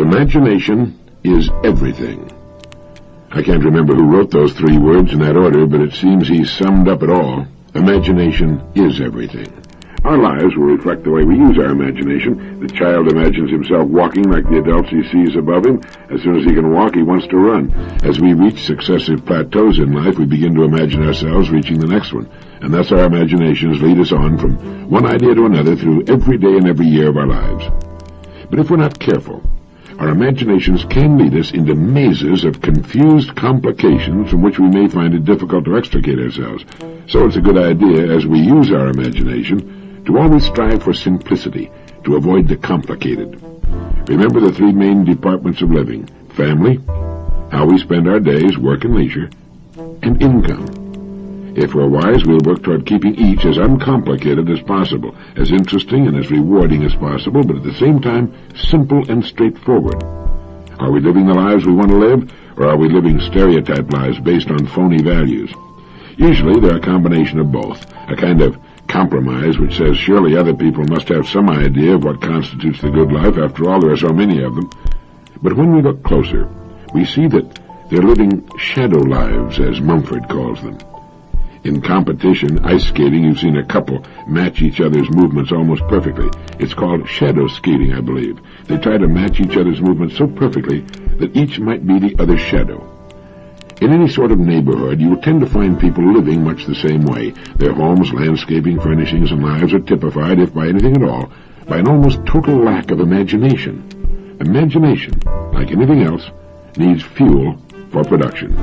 Imagination is everything. I can't remember who wrote those three words in that order, but it seems he summed up it all. Imagination is everything. Our lives will reflect the way we use our imagination. The child imagines himself walking like the adults he sees above him. As soon as he can walk, he wants to run. As we reach successive plateaus in life, we begin to imagine ourselves reaching the next one. And thus our imaginations lead us on from one idea to another through every day and every year of our lives. But if we're not careful, our imaginations can lead us into mazes of confused complications from which we may find it difficult to extricate ourselves. So it's a good idea, as we use our imagination, to always strive for simplicity, to avoid the complicated. Remember the three main departments of living: family, how we spend our days, work and leisure, and income. If we're wise, we'll work toward keeping each as uncomplicated as possible, as interesting and as rewarding as possible, but at the same time, simple and straightforward. Are we living the lives we want to live, or are we living stereotyped lives based on phony values? Usually they're a combination of both, a kind of compromise which says surely other people must have some idea of what constitutes the good life. After all, there are so many of them. But when we look closer, we see that they're living shadow lives, as Mumford calls them. In competition, ice skating, you've seen a couple match each other's movements almost perfectly. It's called shadow skating, I believe. They try to match each other's movements so perfectly that each might be the other's shadow. In any sort of neighborhood, you will tend to find people living much the same way. Their homes, landscaping, furnishings, and lives are typified, if by anything at all, by an almost total lack of imagination. Imagination, like anything else, needs fuel for production.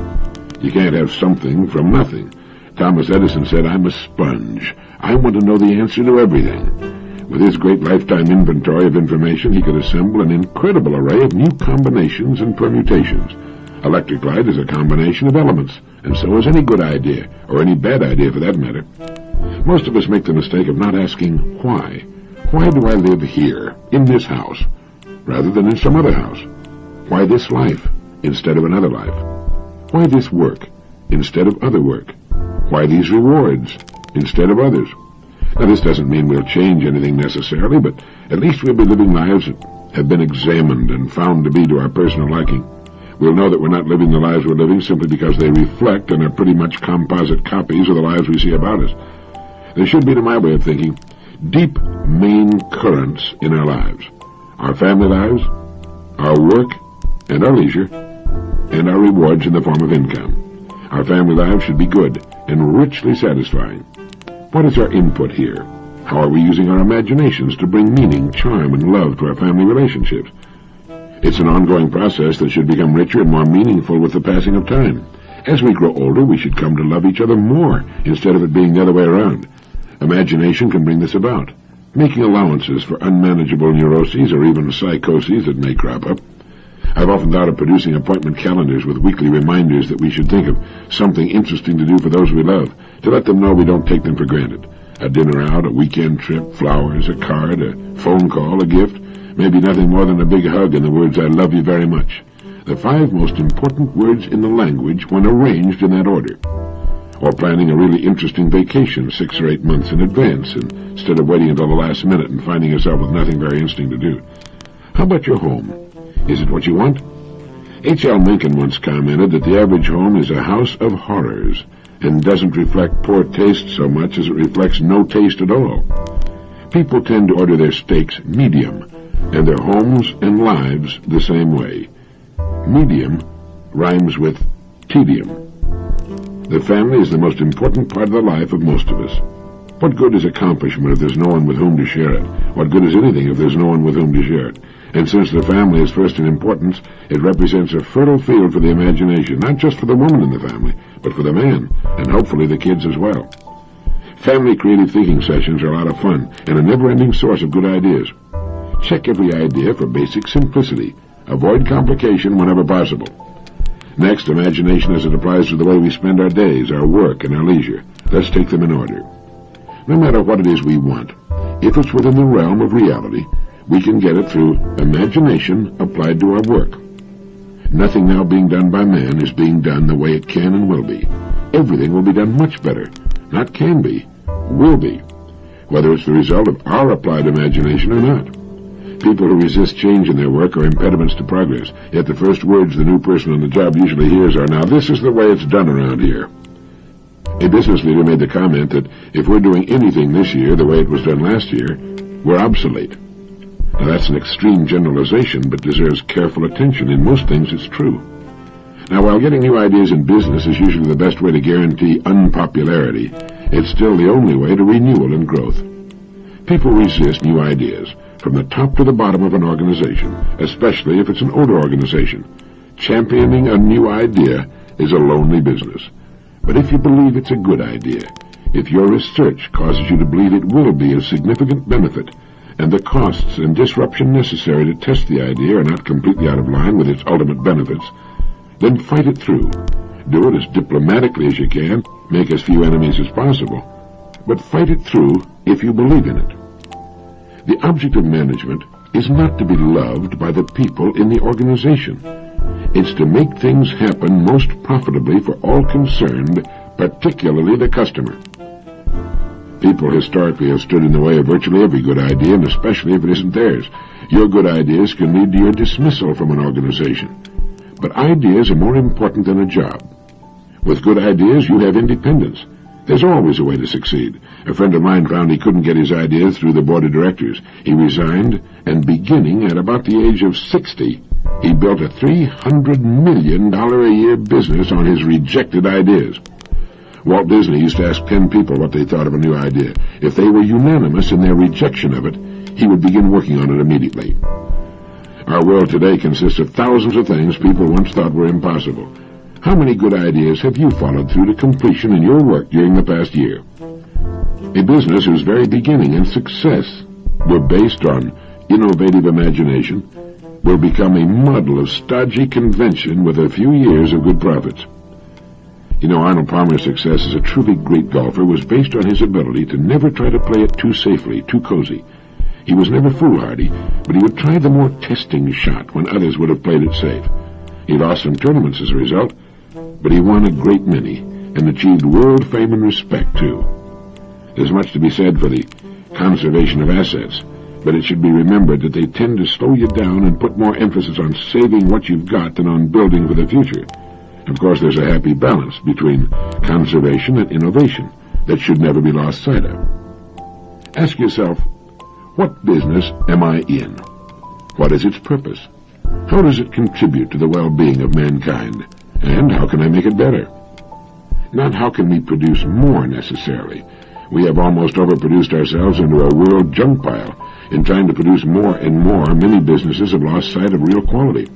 You can't have something from nothing. Thomas Edison said, "I'm a sponge. I want to know the answer to everything." With his great lifetime inventory of information, he could assemble an incredible array of new combinations and permutations. Electric light is a combination of elements, and so is any good idea, or any bad idea for that matter. Most of us make the mistake of not asking why. Why do I live here, in this house, rather than in some other house? Why this life instead of another life? Why this work instead of other work? Why these rewards instead of others? Now, this doesn't mean we'll change anything necessarily, but at least we'll be living lives that have been examined and found to be to our personal liking. We'll know that we're not living the lives we're living simply because they reflect and are pretty much composite copies of the lives we see about us. There should be, to my way of thinking, deep main currents in our lives. Our family lives, our work, and our leisure, and our rewards in the form of income. Our family lives should be good and richly satisfying. What is our input here? How are we using our imaginations to bring meaning, charm, and love to our family relationships? It's an ongoing process that should become richer and more meaningful with the passing of time. As we grow older, we should come to love each other more, instead of it being the other way around. Imagination can bring this about, making allowances for unmanageable neuroses or even psychoses that may crop up. I've often thought of producing appointment calendars with weekly reminders that we should think of something interesting to do for those we love, to let them know we don't take them for granted. A dinner out, a weekend trip, flowers, a card, a phone call, a gift, maybe nothing more than a big hug and the words, "I love you very much." The 5 most important words in the language when arranged in that order. Or planning a really interesting vacation 6 or 8 months in advance, instead of waiting until the last minute and finding yourself with nothing very interesting to do. How about your home? Is it what you want? H.L. Mencken once commented that the average home is a house of horrors and doesn't reflect poor taste so much as it reflects no taste at all. People tend to order their steaks medium, and their homes and lives the same way. Medium rhymes with tedium. The family is the most important part of the life of most of us. What good is accomplishment if there's no one with whom to share it? What good is anything if there's no one with whom to share it? And since the family is first in importance, it represents a fertile field for the imagination, not just for the woman in the family, but for the man, and hopefully the kids as well. Family creative thinking sessions are a lot of fun, and a never-ending source of good ideas. Check every idea for basic simplicity. Avoid complication whenever possible. Next, imagination as it applies to the way we spend our days, our work, and our leisure. Let's take them in order. No matter what it is we want, if it's within the realm of reality, we can get it through imagination applied to our work. Nothing now being done by man is being done the way it can and will be. Everything will be done much better. Not can be, will be, whether it's the result of our applied imagination or not. People who resist change in their work are impediments to progress, yet the first words the new person on the job usually hears are, "Now this is the way it's done around here." A business leader made the comment that if we're doing anything this year the way it was done last year, we're obsolete. Now that's an extreme generalization, but deserves careful attention. In most things it's true. Now, while getting new ideas in business is usually the best way to guarantee unpopularity, it's still the only way to renewal and growth. People resist new ideas from the top to the bottom of an organization, especially if it's an older organization. Championing a new idea is a lonely business. But if you believe it's a good idea, if your research causes you to believe it will be of significant benefit, and the costs and disruption necessary to test the idea are not completely out of line with its ultimate benefits, then fight it through. Do it as diplomatically as you can, make as few enemies as possible, but fight it through if you believe in it. The object of management is not to be loved by the people in the organization. It's to make things happen most profitably for all concerned, particularly the customer. People historically have stood in the way of virtually every good idea, and especially if it isn't theirs. Your good ideas can lead to your dismissal from an organization. But ideas are more important than a job. With good ideas, you have independence. There's always a way to succeed. A friend of mine found he couldn't get his ideas through the board of directors. He resigned, and beginning at about the age of 60, he built a $300 million a year business on his rejected ideas. Walt Disney used to ask 10 people what they thought of a new idea. If they were unanimous in their rejection of it, he would begin working on it immediately. Our world today consists of thousands of things people once thought were impossible. How many good ideas have you followed through to completion in your work during the past year? A business whose very beginning and success were based on innovative imagination will become a model of stodgy convention with a few years of good profits. You know, Arnold Palmer's success as a truly great golfer was based on his ability to never try to play it too safely, too cozy. He was never foolhardy, but he would try the more testing shot when others would have played it safe. He lost some tournaments as a result, but he won a great many and achieved world fame and respect, too. There's much to be said for the conservation of assets, but it should be remembered that they tend to slow you down and put more emphasis on saving what you've got than on building for the future. Of course, there's a happy balance between conservation and innovation that should never be lost sight of. Ask yourself, what business am I in? What is its purpose? How does it contribute to the well-being of mankind? And how can I make it better? Not how can we produce more necessarily. We have almost overproduced ourselves into a world junk pile. In trying to produce more and more, many businesses have lost sight of real quality.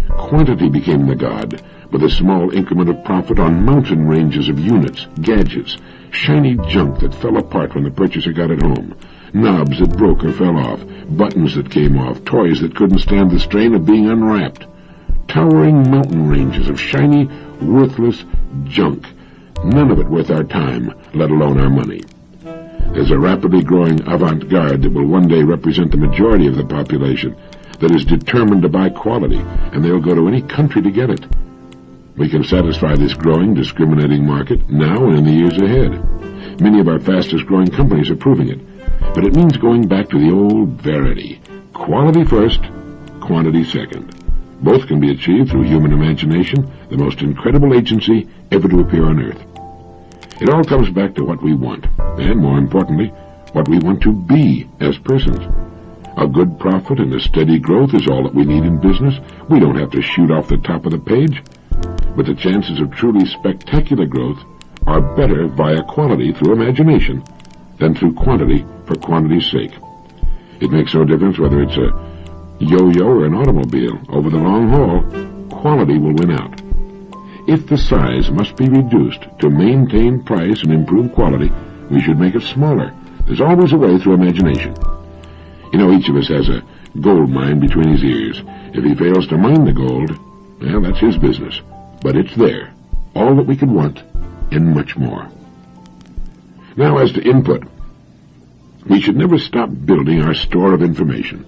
Quantity became the god, with a small increment of profit on mountain ranges of units, gadgets, shiny junk that fell apart when the purchaser got it home, knobs that broke or fell off, buttons that came off, toys that couldn't stand the strain of being unwrapped. Towering mountain ranges of shiny, worthless junk, none of it worth our time, let alone our money. There's a rapidly growing avant-garde that will one day represent the majority of the population that is determined to buy quality, and they'll go to any country to get it. We can satisfy this growing, discriminating market now and in the years ahead. Many of our fastest-growing companies are proving it, but it means going back to the old verity. Quality first, quantity second. Both can be achieved through human imagination, the most incredible agency ever to appear on Earth. It all comes back to what we want, and more importantly, what we want to be as persons. A good profit and a steady growth is all that we need in business. We don't have to shoot off the top of the page. But the chances of truly spectacular growth are better via quality through imagination than through quantity for quantity's sake. It makes no difference whether it's a yo-yo or an automobile. Over the long haul, quality will win out. If the size must be reduced to maintain price and improve quality, we should make it smaller. There's always a way through imagination. You know, each of us has a gold mine between his ears. If he fails to mine the gold, well, that's his business. But it's there, all that we could want, and much more. Now, as to input, we should never stop building our store of information.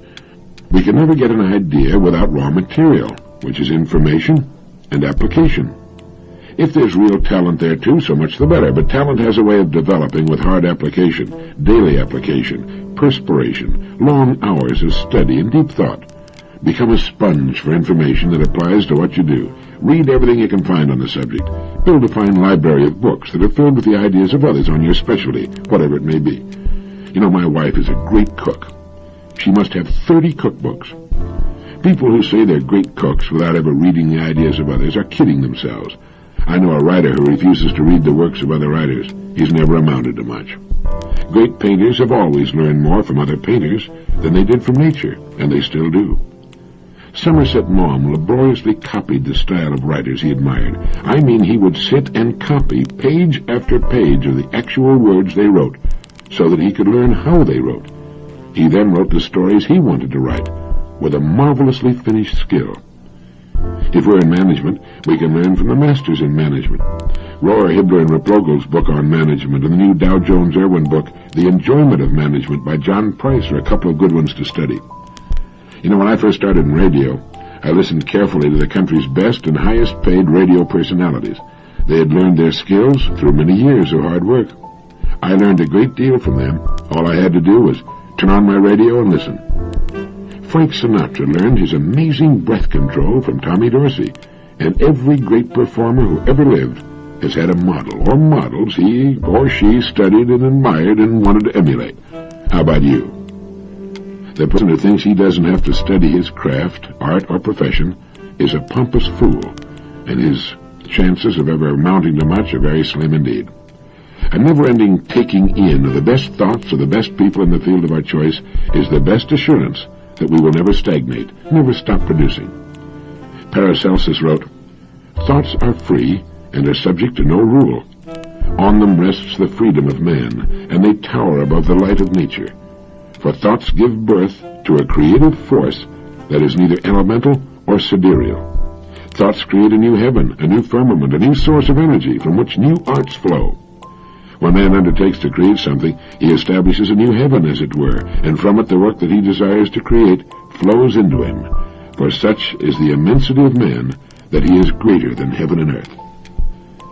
We can never get an idea without raw material, which is information and application. If there's real talent there too, so much the better, but talent has a way of developing with hard application, daily application, perspiration, long hours of study and deep thought. Become a sponge for information that applies to what you do. Read everything you can find on the subject. Build a fine library of books that are filled with the ideas of others on your specialty, whatever it may be. You know, my wife is a great cook. She must have 30 cookbooks. People who say they're great cooks without ever reading the ideas of others are kidding themselves. I know a writer who refuses to read the works of other writers. He's never amounted to much. Great painters have always learned more from other painters than they did from nature, and they still do. Somerset Maugham laboriously copied the style of writers he admired. I mean, he would sit and copy page after page of the actual words they wrote, so that he could learn how they wrote. He then wrote the stories he wanted to write, with a marvelously finished skill. If we're in management, we can learn from the masters in management. Rohr, Hibbler, and Replogel's book on management, and the new Dow Jones-Irwin book, The Enjoyment of Management by John Price, are a couple of good ones to study. You know, when I first started in radio, I listened carefully to the country's best and highest-paid radio personalities. They had learned their skills through many years of hard work. I learned a great deal from them. All I had to do was turn on my radio and listen. Frank Sinatra learned his amazing breath control from Tommy Dorsey, and every great performer who ever lived has had a model or models he or she studied and admired and wanted to emulate. How about you? The person who thinks he doesn't have to study his craft, art, or profession is a pompous fool, and his chances of ever amounting to much are very slim indeed. A never-ending taking in of the best thoughts of the best people in the field of our choice is the best assurance that we will never stagnate, never stop producing. Paracelsus wrote, "Thoughts are free and are subject to no rule. On them rests the freedom of man, and they tower above the light of nature. For thoughts give birth to a creative force that is neither elemental or sidereal. Thoughts create a new heaven, a new firmament, a new source of energy from which new arts flow. When man undertakes to create something, he establishes a new heaven, as it were, and from it the work that he desires to create flows into him. For such is the immensity of man, that he is greater than heaven and earth."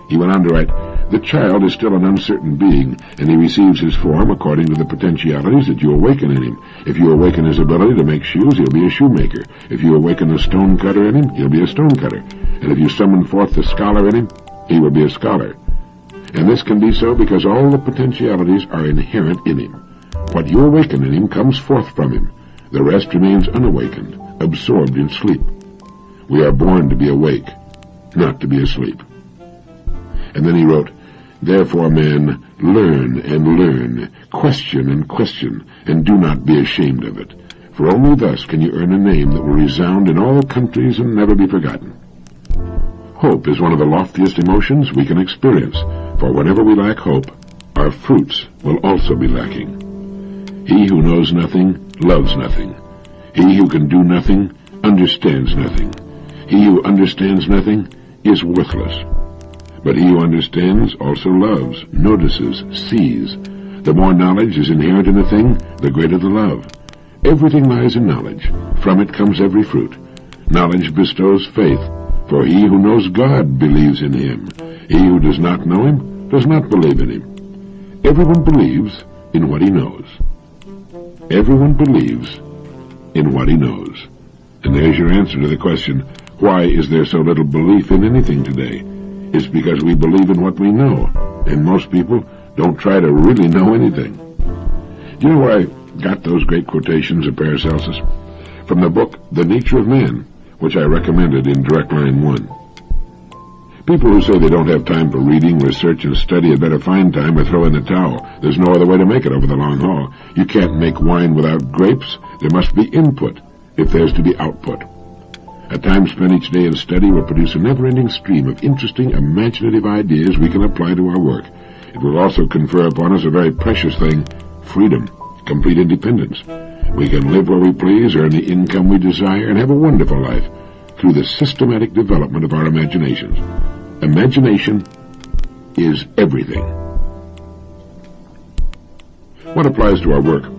He went on to write, "The child is still an uncertain being, and he receives his form according to the potentialities that you awaken in him. If you awaken his ability to make shoes, he'll be a shoemaker. If you awaken a stone cutter in him, he'll be a stone cutter. And if you summon forth the scholar in him, he will be a scholar. And this can be so because all the potentialities are inherent in him. What you awaken in him comes forth from him. The rest remains unawakened, absorbed in sleep. We are born to be awake, not to be asleep." And then he wrote, "Therefore, man, learn and learn, question and question, and do not be ashamed of it. For only thus can you earn a name that will resound in all countries and never be forgotten." Hope is one of the loftiest emotions we can experience, for whenever we lack hope, our fruits will also be lacking. He who knows nothing loves nothing. He who can do nothing understands nothing. He who understands nothing is worthless. But he who understands also loves, notices, sees. The more knowledge is inherent in a thing, the greater the love. Everything lies in knowledge. From it comes every fruit. Knowledge bestows faith, for he who knows God believes in him. He who does not know him does not believe in him. Everyone believes in what he knows. Everyone believes in what he knows. And there's your answer to the question, why is there so little belief in anything today? It's because we believe in what we know, and most people don't try to really know anything. Do you know where I got those great quotations of Paracelsus? From the book The Nature of Man, which I recommended in Direct Line 1. People who say they don't have time for reading, research, and study had better find time or throw in the towel. There's no other way to make it over the long haul. You can't make wine without grapes. There must be input if there's to be output. A time spent each day in study will produce a never-ending stream of interesting, imaginative ideas we can apply to our work. It will also confer upon us a very precious thing, freedom, complete independence. We can live where we please, earn the income we desire, and have a wonderful life through the systematic development of our imaginations. Imagination is everything. What applies to our work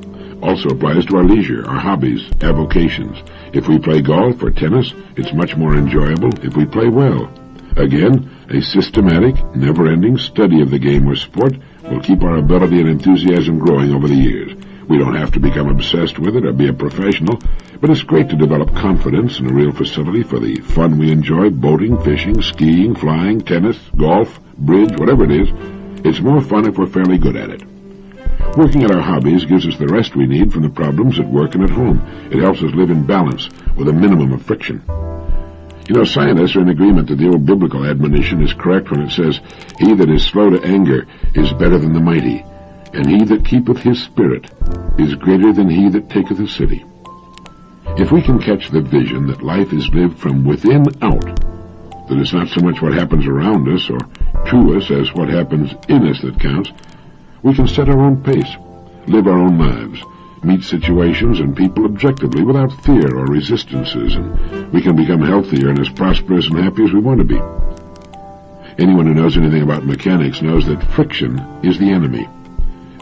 also applies to our leisure, our hobbies, our vocations. If we play golf or tennis, it's much more enjoyable if we play well. Again, a systematic, never-ending study of the game or sport will keep our ability and enthusiasm growing over the years. We don't have to become obsessed with it or be a professional, but it's great to develop confidence in a real facility for the fun we enjoy: boating, fishing, skiing, flying, tennis, golf, bridge, whatever it is. It's more fun if we're fairly good at it. Working at our hobbies gives us the rest we need from the problems at work and at home. It helps us live in balance with a minimum of friction. You know, scientists are in agreement that the old biblical admonition is correct when it says, "He that is slow to anger is better than the mighty, and he that keepeth his spirit is greater than he that taketh a city." If we can catch the vision that life is lived from within out, that it's not so much what happens around us or to us as what happens in us that counts, we can set our own pace, live our own lives, meet situations and people objectively without fear or resistances, and we can become healthier and as prosperous and happy as we want to be. Anyone who knows anything about mechanics knows that friction is the enemy.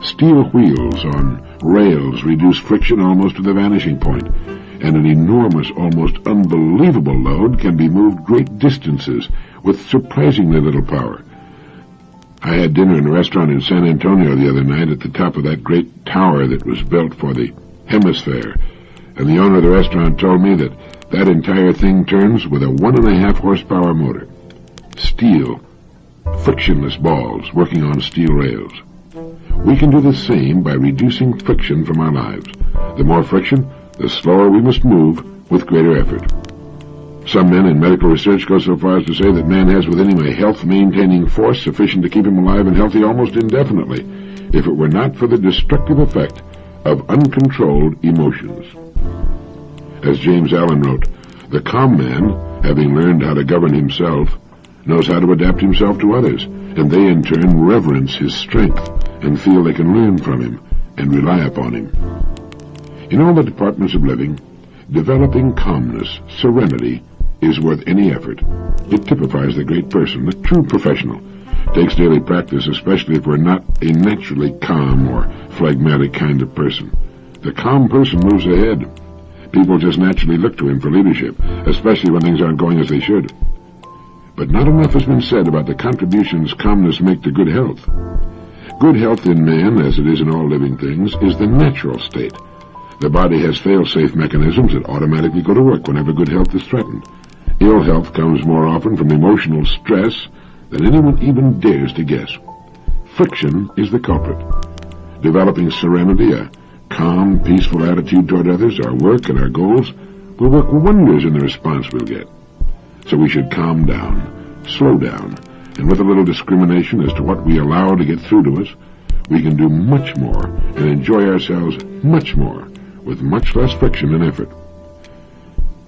Steel wheels on rails reduce friction almost to the vanishing point, and an enormous, almost unbelievable load can be moved great distances with surprisingly little power. I had dinner in a restaurant in San Antonio the other night at the top of that great tower that was built for the Hemisphere, and the owner of the restaurant told me that that entire thing turns with a 1.5 horsepower motor. Steel, frictionless balls working on steel rails. We can do the same by reducing friction from our lives. The more friction, the slower we must move with greater effort. Some men in medical research go so far as to say that man has within him a health-maintaining force sufficient to keep him alive and healthy almost indefinitely, if it were not for the destructive effect of uncontrolled emotions. As James Allen wrote, "The calm man, having learned how to govern himself, knows how to adapt himself to others, and they in turn reverence his strength and feel they can learn from him and rely upon him." In all the departments of living, developing calmness, serenity, is worth any effort. It typifies the great person, the true professional. It takes daily practice, especially if we're not a naturally calm or phlegmatic kind of person. The calm person moves ahead. People just naturally look to him for leadership, especially when things aren't going as they should. But not enough has been said about the contributions calmness makes to good health. Good health in man, as it is in all living things, is the natural state. The body has fail-safe mechanisms that automatically go to work whenever good health is threatened. Ill health comes more often from emotional stress than anyone even dares to guess. Friction is the culprit. Developing serenity, a calm, peaceful attitude toward others, our work, and our goals will work wonders in the response we'll get. So we should calm down, slow down, and with a little discrimination as to what we allow to get through to us, we can do much more and enjoy ourselves much more with much less friction and effort.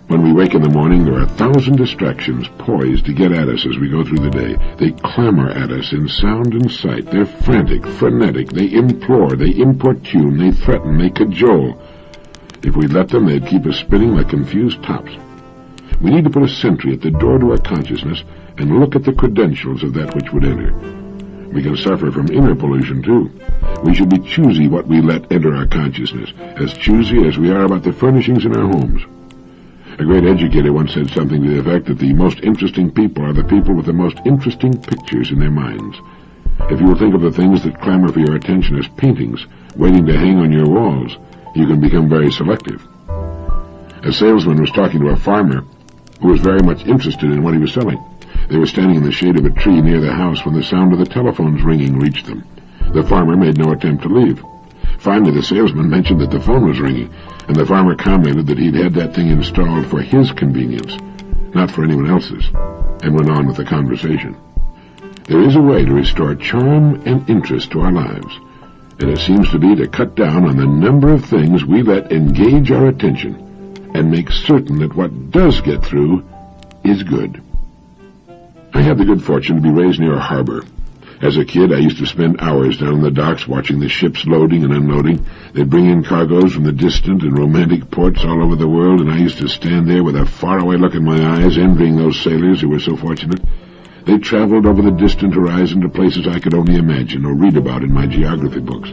When we wake in the morning, there are 1,000 distractions poised to get at us as we go through the day. They clamor at us in sound and sight. They're frantic, frenetic. They implore, they importune, they threaten, they cajole. If we'd let them, they'd keep us spinning like confused tops. We need to put a sentry at the door to our consciousness and look at the credentials of that which would enter. We can suffer from inner pollution, too. We should be choosy what we let enter our consciousness, as choosy as we are about the furnishings in our homes. A great educator once said something to the effect that the most interesting people are the people with the most interesting pictures in their minds. If you will think of the things that clamor for your attention as paintings waiting to hang on your walls, you can become very selective. A salesman was talking to a farmer who was very much interested in what he was selling. They were standing in the shade of a tree near the house when the sound of the telephone's ringing reached them. The farmer made no attempt to leave. Finally, the salesman mentioned that the phone was ringing, and the farmer commented that he'd had that thing installed for his convenience, not for anyone else's, and went on with the conversation. There is a way to restore charm and interest to our lives, and it seems to be to cut down on the number of things we let engage our attention and make certain that what does get through is good. I had the good fortune to be raised near a harbor. As a kid, I used to spend hours down on the docks watching the ships loading and unloading. They'd bring in cargoes from the distant and romantic ports all over the world, and I used to stand there with a faraway look in my eyes, envying those sailors who were so fortunate. They traveled over the distant horizon to places I could only imagine or read about in my geography books.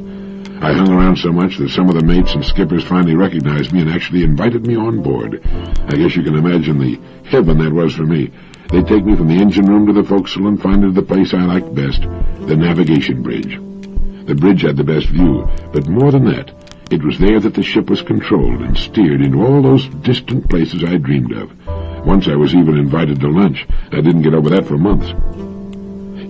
I hung around so much that some of the mates and skippers finally recognized me and actually invited me on board. I guess you can imagine the heaven that was for me. They'd take me from the engine room to the forecastle and find it the place I liked best, the navigation bridge. The bridge had the best view, but more than that, It was there that the ship was controlled and steered into all those distant places I dreamed of. Once I was even invited to lunch. I didn't get over that for months.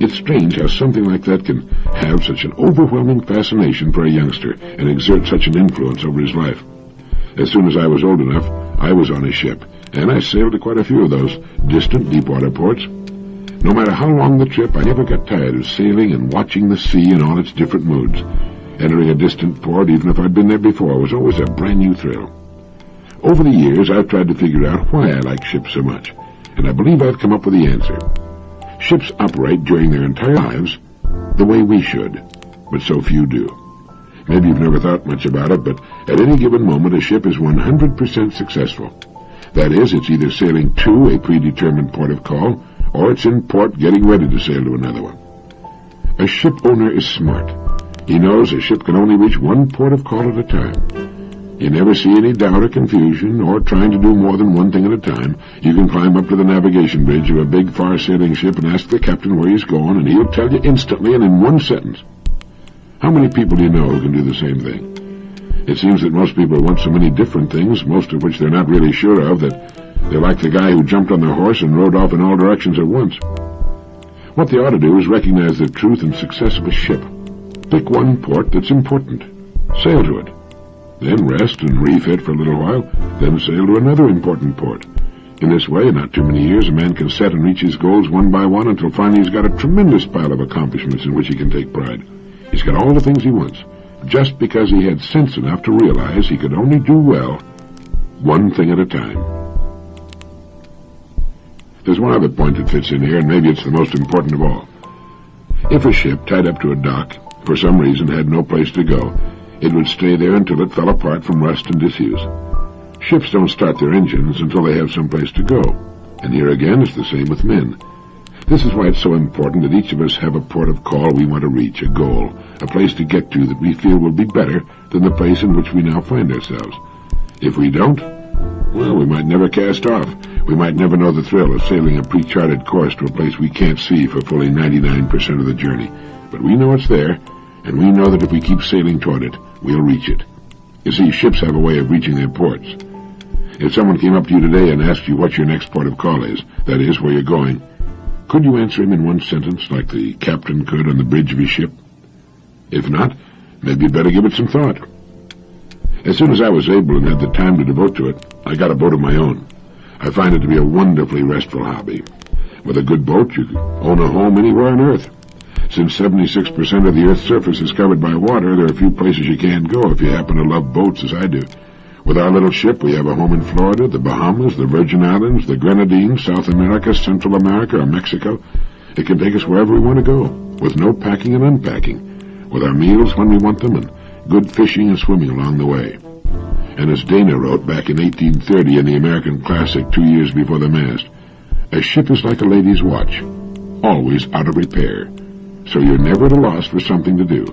It's strange how something like that can have such an overwhelming fascination for a youngster and exert such an influence over his life. As soon as I was old enough, I was on a ship, and I sailed to quite a few of those distant deepwater ports. No matter how long the trip, I never got tired of sailing and watching the sea in all its different moods. Entering a distant port, even if I'd been there before, was always a brand new thrill. Over the years, I've tried to figure out why I like ships so much, and I believe I've come up with the answer. Ships operate during their entire lives the way we should, but so few do. Maybe you've never thought much about it, but at any given moment, a ship is 100% successful. That is, it's either sailing to a predetermined port of call, or it's in port getting ready to sail to another one. A ship owner is smart. He knows a ship can only reach one port of call at a time. You never see any doubt or confusion, or trying to do more than one thing at a time. You can climb up to the navigation bridge of a big far-sailing ship and ask the captain where he's going, and he'll tell you instantly and in one sentence. How many people do you know who can do the same thing? It seems that most people want so many different things, most of which they're not really sure of, that they're like the guy who jumped on the horse and rode off in all directions at once. What they ought to do is recognize the truth and success of a ship. Pick one port that's important. Sail to it. Then rest and refit for a little while, then sail to another important port. In this way, in not too many years, a man can set and reach his goals one by one until finally he's got a tremendous pile of accomplishments in which he can take pride. He's got all the things he wants, just because he had sense enough to realize he could only do well one thing at a time. There's one other point that fits in here, and maybe it's the most important of all. If a ship tied up to a dock, for some reason had no place to go, it would stay there until it fell apart from rust and disuse. Ships don't start their engines until they have some place to go, and here again it's the same with men. This is why it's so important that each of us have a port of call we want to reach, a goal, a place to get to that we feel will be better than the place in which we now find ourselves. If we don't, well, we might never cast off. We might never know the thrill of sailing a pre-charted course to a place we can't see for fully 99% of the journey. But we know it's there, and we know that if we keep sailing toward it, we'll reach it. You see, ships have a way of reaching their ports. If someone came up to you today and asked you what your next port of call is, that is, where you're going, could you answer him in one sentence like the captain could on the bridge of his ship? If not, maybe you'd better give it some thought. As soon as I was able and had the time to devote to it, I got a boat of my own. I find it to be a wonderfully restful hobby. With a good boat, you can own a home anywhere on Earth. Since 76% of the Earth's surface is covered by water, there are few places you can't go if you happen to love boats as I do. With our little ship, we have a home in Florida, the Bahamas, the Virgin Islands, the Grenadines, South America, Central America, or Mexico. It can take us wherever we want to go, with no packing and unpacking, with our meals when we want them, and good fishing and swimming along the way. And as Dana wrote back in 1830 in the American classic 2 years before the mast, a ship is like a lady's watch, always out of repair. So you're never at a loss for something to do.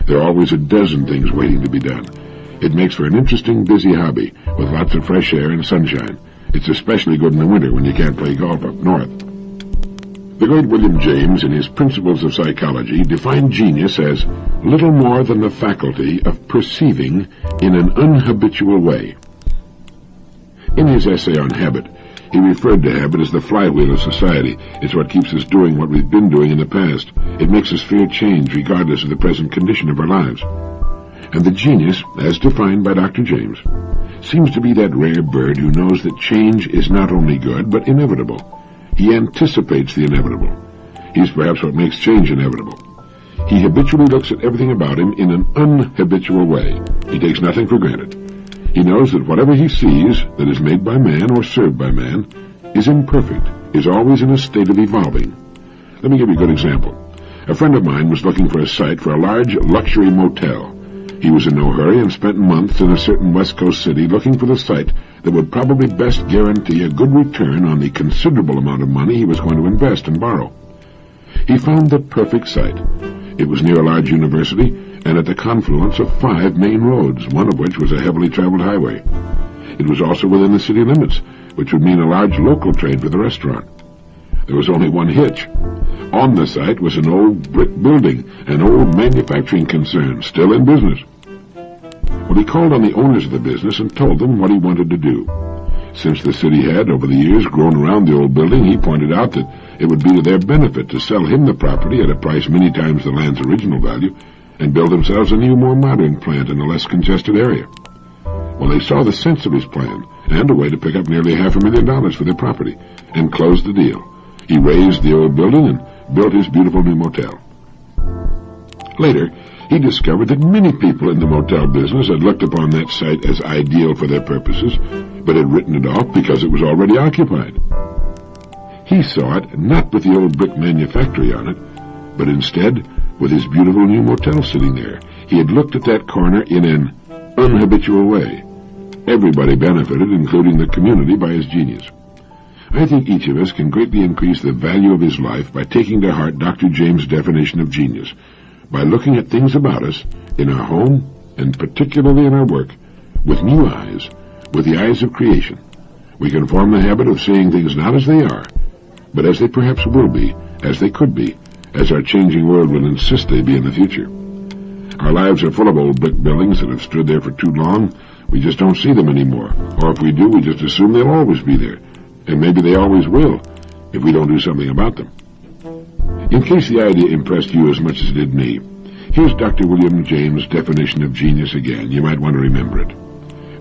There are always a dozen things waiting to be done. It makes for an interesting, busy hobby, with lots of fresh air and sunshine. It's especially good in the winter when you can't play golf up north. The great William James, in his Principles of Psychology, defined genius as little more than the faculty of perceiving in an unhabitual way. In his essay on habit, he referred to habit as the flywheel of society. It's what keeps us doing what we've been doing in the past. It makes us fear change regardless of the present condition of our lives. And the genius, as defined by Dr. James, seems to be that rare bird who knows that change is not only good, but inevitable. He anticipates the inevitable. He's perhaps what makes change inevitable. He habitually looks at everything about him in an unhabitual way. He takes nothing for granted. He knows that whatever he sees that is made by man or served by man is imperfect, is always in a state of evolving. Let me give you a good example. A friend of mine was looking for a site for a large luxury motel. He was in no hurry and spent months in a certain West Coast city looking for the site that would probably best guarantee a good return on the considerable amount of money he was going to invest and borrow. He found the perfect site. It was near a large university and at the confluence of 5 main roads, one of which was a heavily traveled highway. It was also within the city limits, which would mean a large local trade for the restaurant. There was only one hitch. On the site was an old brick building, an old manufacturing concern, still in business. Well, he called on the owners of the business and told them what he wanted to do. Since the city had, over the years, grown around the old building, he pointed out that it would be to their benefit to sell him the property at a price many times the land's original value and build themselves a new, more modern plant in a less congested area. Well, they saw the sense of his plan and a way to pick up nearly $500,000 for their property and closed the deal. He razed the old building and built his beautiful new motel. Later, he discovered that many people in the motel business had looked upon that site as ideal for their purposes, but had written it off because it was already occupied. He saw it not with the old brick manufactory on it, but instead with his beautiful new motel sitting there. He had looked at that corner in an unhabitual way. Everybody benefited, including the community, by his genius. I think each of us can greatly increase the value of his life by taking to heart Dr. James' definition of genius, by looking at things about us, in our home, and particularly in our work, with new eyes, with the eyes of creation. We can form the habit of seeing things not as they are, but as they perhaps will be, as they could be, as our changing world will insist they be in the future. Our lives are full of old brick buildings that have stood there for too long. We just don't see them anymore, or if we do, we just assume they'll always be there, and maybe they always will, if we don't do something about them. In case the idea impressed you as much as it did me, here's Dr. William James' definition of genius again. You might want to remember it.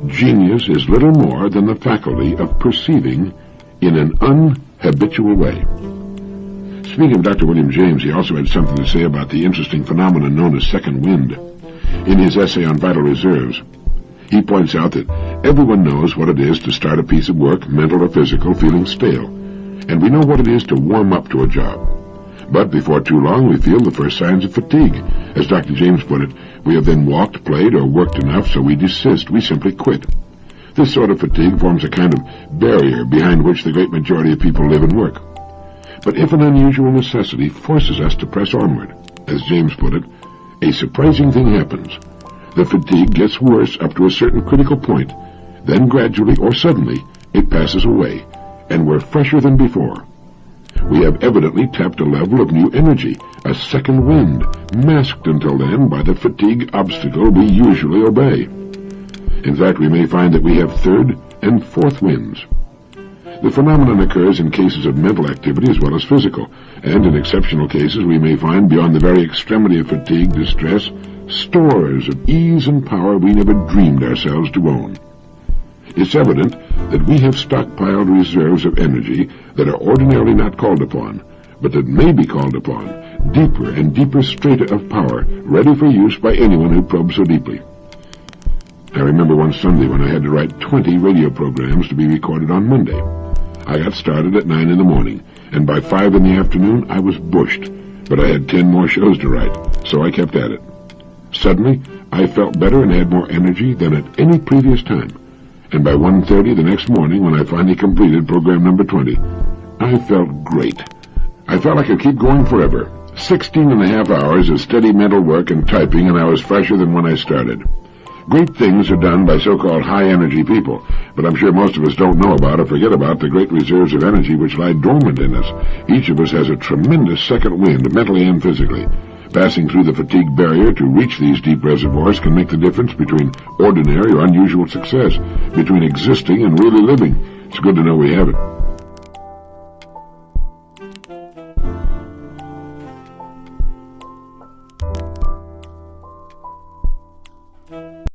Genius is little more than the faculty of perceiving in an unhabitual way. Speaking of Dr. William James, he also had something to say about the interesting phenomenon known as second wind. In his essay on vital reserves, he points out that everyone knows what it is to start a piece of work, mental or physical, feeling stale, and we know what it is to warm up to a job. But before too long, we feel the first signs of fatigue. As Dr. James put it, we have then walked, played, or worked enough, so we desist. We simply quit. This sort of fatigue forms a kind of barrier behind which the great majority of people live and work. But if an unusual necessity forces us to press onward, as James put it, a surprising thing happens. The fatigue gets worse up to a certain critical point. Then gradually or suddenly, it passes away, and we're fresher than before. We have evidently tapped a level of new energy, a second wind, masked until then by the fatigue obstacle we usually obey. In fact, we may find that we have third and fourth winds. The phenomenon occurs in cases of mental activity as well as physical, and in exceptional cases we may find, beyond the very extremity of fatigue, distress, stores of ease and power we never dreamed ourselves to own. It's evident that we have stockpiled reserves of energy that are ordinarily not called upon, but that may be called upon, deeper and deeper strata of power, ready for use by anyone who probes so deeply. I remember one Sunday when I had to write 20 radio programs to be recorded on Monday. I got started at 9 in the morning, and by 5 in the afternoon I was bushed, but I had 10 more shows to write, so I kept at it. Suddenly, I felt better and had more energy than at any previous time, and by 1:30 the next morning, when I finally completed program number 20, I felt great. I felt I could keep going forever. 16 and a half hours of steady mental work and typing, and I was fresher than when I started. Great things are done by so-called high-energy people, but I'm sure most of us don't know about or forget about the great reserves of energy which lie dormant in us. Each of us has a tremendous second wind, mentally and physically. Passing through the fatigue barrier to reach these deep reservoirs can make the difference between ordinary or unusual success, between existing and really living. It's good to know we have it.